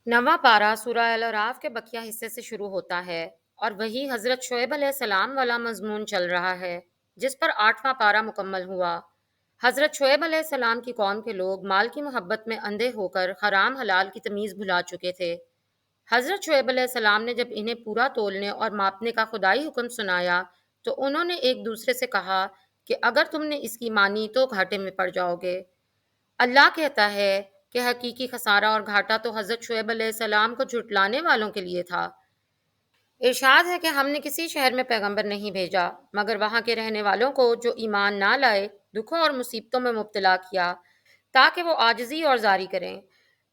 نواں پارہ سورہ الاعراف کے بقیہ حصے سے شروع ہوتا ہے اور وہی حضرت شعیب علیہ السلام والا مضمون چل رہا ہے جس پر 8واں پارہ مکمل ہوا۔ حضرت شعیب علیہ السلام کی قوم کے لوگ مال کی محبت میں اندھے ہو کر حرام حلال کی تمیز بھلا چکے تھے۔ حضرت شعیب علیہ السلام نے جب انہیں پورا تولنے اور ماپنے کا خدائی حکم سنایا تو انہوں نے ایک دوسرے سے کہا کہ اگر تم نے اس کی مانی تو گھاٹے میں پڑ جاؤ گے۔ اللہ کہتا ہے کہ حقیقی خسارہ اور گھاٹا تو حضرت شعیب علیہ السلام کو جھٹلانے والوں کے لیے تھا۔ ارشاد ہے کہ ہم نے کسی شہر میں پیغمبر نہیں بھیجا مگر وہاں کے رہنے والوں کو جو ایمان نہ لائے دکھوں اور مصیبتوں میں مبتلا کیا تاکہ وہ عاجزی اور زاری کریں۔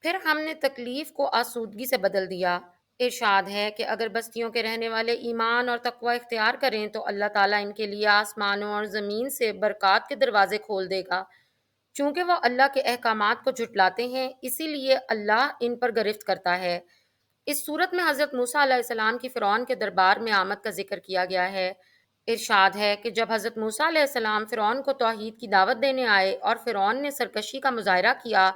پھر ہم نے تکلیف کو آسودگی سے بدل دیا۔ ارشاد ہے کہ اگر بستیوں کے رہنے والے ایمان اور تقوی اختیار کریں تو اللہ تعالیٰ ان کے لیے آسمانوں اور زمین سے برکات کے دروازے کھول دے گا۔ چونکہ وہ اللہ کے احکامات کو جھٹلاتے ہیں اسی لیے اللہ ان پر گرفت کرتا ہے۔ اس صورت میں حضرت موسیٰ علیہ السلام کی فرعون کے دربار میں آمد کا ذکر کیا گیا ہے۔ ارشاد ہے کہ جب حضرت موسیٰ علیہ السلام فرعون کو توحید کی دعوت دینے آئے اور فرعون نے سرکشی کا مظاہرہ کیا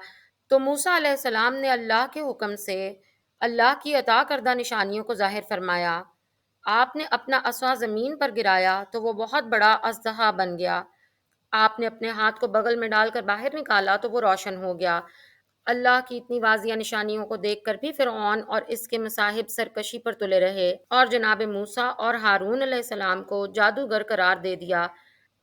تو موسیٰ علیہ السلام نے اللہ کے حکم سے اللہ کی عطا کردہ نشانیوں کو ظاہر فرمایا۔ آپ نے اپنا عصا زمین پر گرایا تو وہ بہت بڑا اژدہا بن گیا۔ آپ نے اپنے ہاتھ کو بغل میں ڈال کر باہر نکالا تو وہ روشن ہو گیا۔ اللہ کی اتنی واضح نشانیوں کو دیکھ کر بھی فرعون اور اس کے مصاحب سرکشی پر تلے رہے اور جناب موسیٰ اور ہارون علیہ السلام کو جادوگر قرار دے دیا۔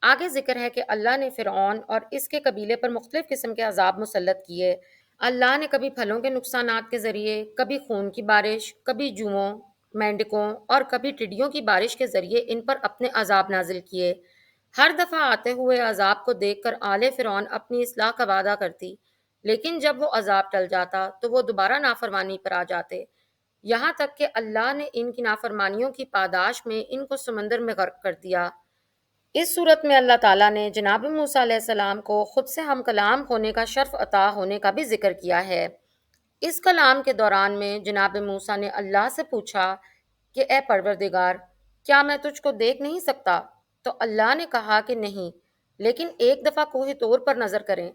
آگے ذکر ہے کہ اللہ نے فرعون اور اس کے قبیلے پر مختلف قسم کے عذاب مسلط کیے۔ اللہ نے کبھی پھلوں کے نقصانات کے ذریعے، کبھی خون کی بارش، کبھی جوؤں، مینڈکوں اور کبھی ٹڈیوں کی بارش کے ذریعے ان پر اپنے عذاب نازل کیے۔ ہر دفعہ آتے ہوئے عذاب کو دیکھ کر آل فرعون اپنی اصلاح کا وعدہ کرتی، لیکن جب وہ عذاب ٹل جاتا تو وہ دوبارہ نافرمانی پر آ جاتے، یہاں تک کہ اللہ نے ان کی نافرمانیوں کی پاداش میں ان کو سمندر میں غرق کر دیا۔ اس صورت میں اللہ تعالیٰ نے جناب موسیٰ علیہ السلام کو خود سے ہم کلام ہونے کا شرف عطا ہونے کا بھی ذکر کیا ہے۔ اس کلام کے دوران میں جناب موسیٰ نے اللہ سے پوچھا کہ اے پروردگار، کیا میں تجھ کو دیکھ نہیں سکتا؟ تو اللہ نے کہا کہ نہیں، لیکن ایک دفعہ کوہ طور پر نظر کریں،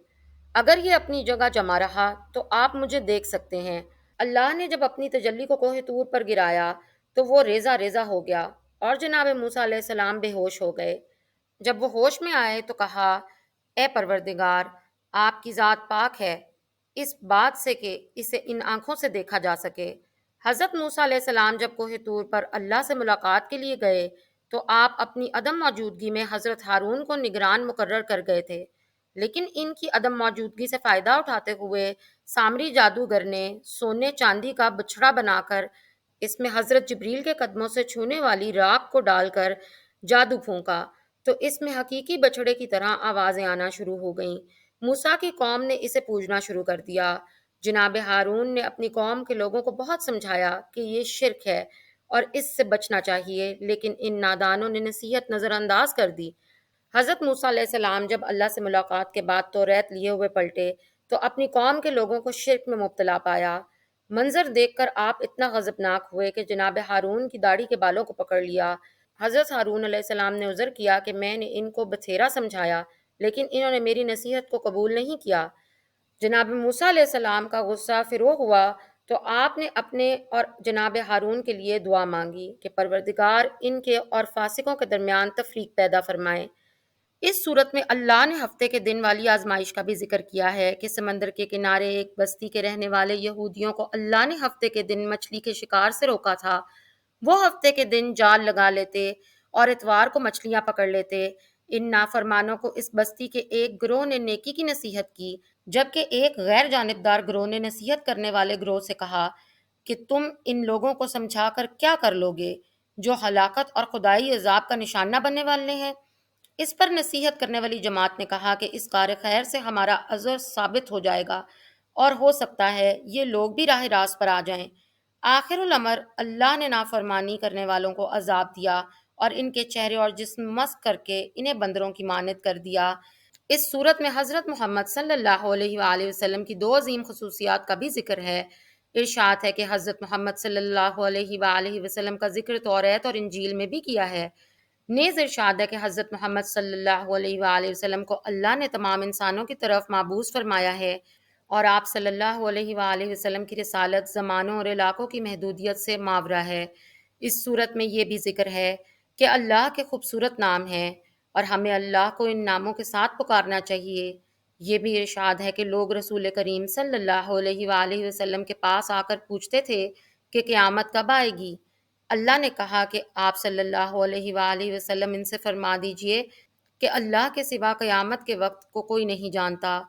اگر یہ اپنی جگہ جمع رہا تو آپ مجھے دیکھ سکتے ہیں۔ اللہ نے جب اپنی تجلی کو کوہ طور پر گرایا تو وہ ریزہ ریزہ ہو گیا اور جناب موسیٰ علیہ السلام بے ہوش ہو گئے۔ جب وہ ہوش میں آئے تو کہا، اے پروردگار، آپ کی ذات پاک ہے اس بات سے کہ اسے ان آنکھوں سے دیکھا جا سکے۔ حضرت موسیٰ علیہ السلام جب کوہ طور پر اللہ سے ملاقات کے لیے گئے تو آپ اپنی عدم موجودگی میں حضرت ہارون کو نگران مقرر کر گئے تھے، لیکن ان کی عدم موجودگی سے فائدہ اٹھاتے ہوئے سامری جادوگر نے سونے چاندی کا بچھڑا بنا کر اس میں حضرت جبریل کے قدموں سے چھونے والی راکھ کو ڈال کر جادو پھونکا تو اس میں حقیقی بچھڑے کی طرح آوازیں آنا شروع ہو گئیں۔ موسیٰ کی قوم نے اسے پوجنا شروع کر دیا۔ جناب ہارون نے اپنی قوم کے لوگوں کو بہت سمجھایا کہ یہ شرک ہے اور اس سے بچنا چاہیے، لیکن ان نادانوں نے نصیحت نظر انداز کر دی۔ حضرت موسیٰ علیہ السلام جب اللہ سے ملاقات کے بعد توریت لیے ہوئے پلٹے تو اپنی قوم کے لوگوں کو شرک میں مبتلا پایا۔ منظر دیکھ کر آپ اتنا غضبناک ہوئے کہ جناب ہارون کی داڑھی کے بالوں کو پکڑ لیا۔ حضرت ہارون علیہ السلام نے عذر کیا کہ میں نے ان کو بتھیرا سمجھایا لیکن انہوں نے میری نصیحت کو قبول نہیں کیا۔ جناب موسیٰ علیہ السلام کا غصہ فروغ ہوا تو آپ نے اپنے اور جناب ہارون کے لیے دعا مانگی کہ پروردگار ان کے اور فاسقوں کے درمیان تفریق پیدا فرمائے۔ اس صورت میں اللہ نے ہفتے کے دن والی آزمائش کا بھی ذکر کیا ہے کہ سمندر کے کنارے ایک بستی کے رہنے والے یہودیوں کو اللہ نے ہفتے کے دن مچھلی کے شکار سے روکا تھا۔ وہ ہفتے کے دن جال لگا لیتے اور اتوار کو مچھلیاں پکڑ لیتے۔ ان نافرمانوں کو اس بستی کے ایک گروہ نے نیکی کی نصیحت کی، جبکہ ایک غیر جانبدار گروہ نے نصیحت کرنے والے گروہ سے کہا کہ تم ان لوگوں کو سمجھا کر کیا کر لوگے جو ہلاکت اور خدائی عذاب کا نشانہ بننے والے ہیں۔ اس پر نصیحت کرنے والی جماعت نے کہا کہ اس کار خیر سے ہمارا عذر ثابت ہو جائے گا اور ہو سکتا ہے یہ لوگ بھی راہ راست پر آ جائیں۔ آخر الامر اللہ نے نافرمانی کرنے والوں کو عذاب دیا اور ان کے چہرے اور جسم مسخ کر کے انہیں بندروں کی مانند کر دیا۔ اس صورت میں حضرت محمد صلی اللہ علیہ وآلہ وسلم کی دو عظیم خصوصیات کا بھی ذکر ہے۔ ارشاد ہے کہ حضرت محمد صلی اللہ علیہ وآلہ وسلم کا ذکر توریت اور انجیل میں بھی کیا ہے۔ نیز ارشاد ہے کہ حضرت محمد صلی اللہ علیہ وآلہ وسلم کو اللہ نے تمام انسانوں کی طرف مابعوث فرمایا ہے۔ اور آپ صلی اللہ علیہ وآلہ وسلم کی رسالت زمانوں اور علاقوں کی محدودیت سے ماورا ہے۔ اس صورت میں یہ بھی ذکر ہے کہ اللہ کے خوبصورت نام ہیں اور ہمیں اللہ کو ان ناموں کے ساتھ پکارنا چاہیے۔ یہ بھی ارشاد ہے کہ لوگ رسول کریم صلی اللہ علیہ وآلہ وسلم کے پاس آ کر پوچھتے تھے کہ قیامت کب آئے گی؟ اللہ نے کہا کہ آپ صلی اللہ علیہ وآلہ وسلم ان سے فرما دیجئے کہ اللہ کے سوا قیامت کے وقت کو کوئی نہیں جانتا۔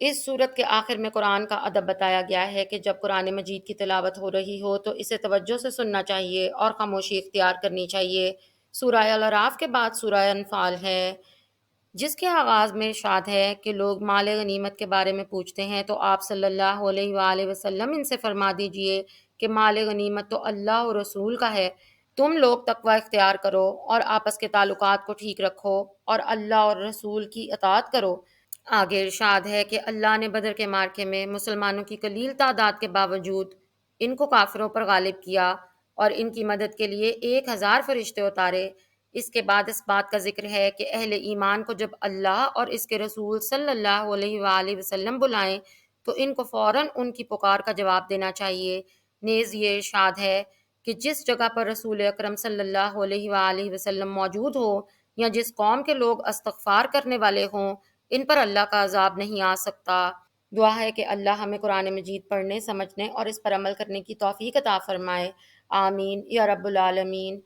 اس صورت کے آخر میں قرآن کا ادب بتایا گیا ہے کہ جب قرآن مجید کی تلاوت ہو رہی ہو تو اسے توجہ سے سننا چاہیے اور خاموشی اختیار کرنی چاہیے۔ سورہ الاعراف کے بعد سورہ انفال ہے، جس کے آغاز میں ارشاد ہے کہ لوگ مال غنیمت کے بارے میں پوچھتے ہیں تو آپ صلی اللہ علیہ وآلہ وسلم ان سے فرما دیجئے کہ مال غنیمت تو اللہ اور رسول کا ہے، تم لوگ تقوی اختیار کرو اور آپس کے تعلقات کو ٹھیک رکھو اور اللہ اور رسول کی اطاعت کرو۔ آگے ارشاد ہے کہ اللہ نے بدر کے معرکے میں مسلمانوں کی قلیل تعداد کے باوجود ان کو کافروں پر غالب کیا اور ان کی مدد کے لیے 1000 فرشتے اتارے۔ اس کے بعد اس بات کا ذکر ہے کہ اہل ایمان کو جب اللہ اور اس کے رسول صلی اللہ علیہ وآلہ وسلم بلائیں تو ان کو فوراً ان کی پکار کا جواب دینا چاہیے۔ نیز یہ ارشاد ہے کہ جس جگہ پر رسول اکرم صلی اللہ علیہ وآلہ وسلم موجود ہو یا جس قوم کے لوگ استغفار کرنے والے ہوں، ان پر اللہ کا عذاب نہیں آ سکتا۔ دعا ہے کہ اللہ ہمیں قرآن مجید پڑھنے، سمجھنے اور اس پر عمل کرنے کی توفیق عطا فرمائے۔ آمین یا رب العالمین۔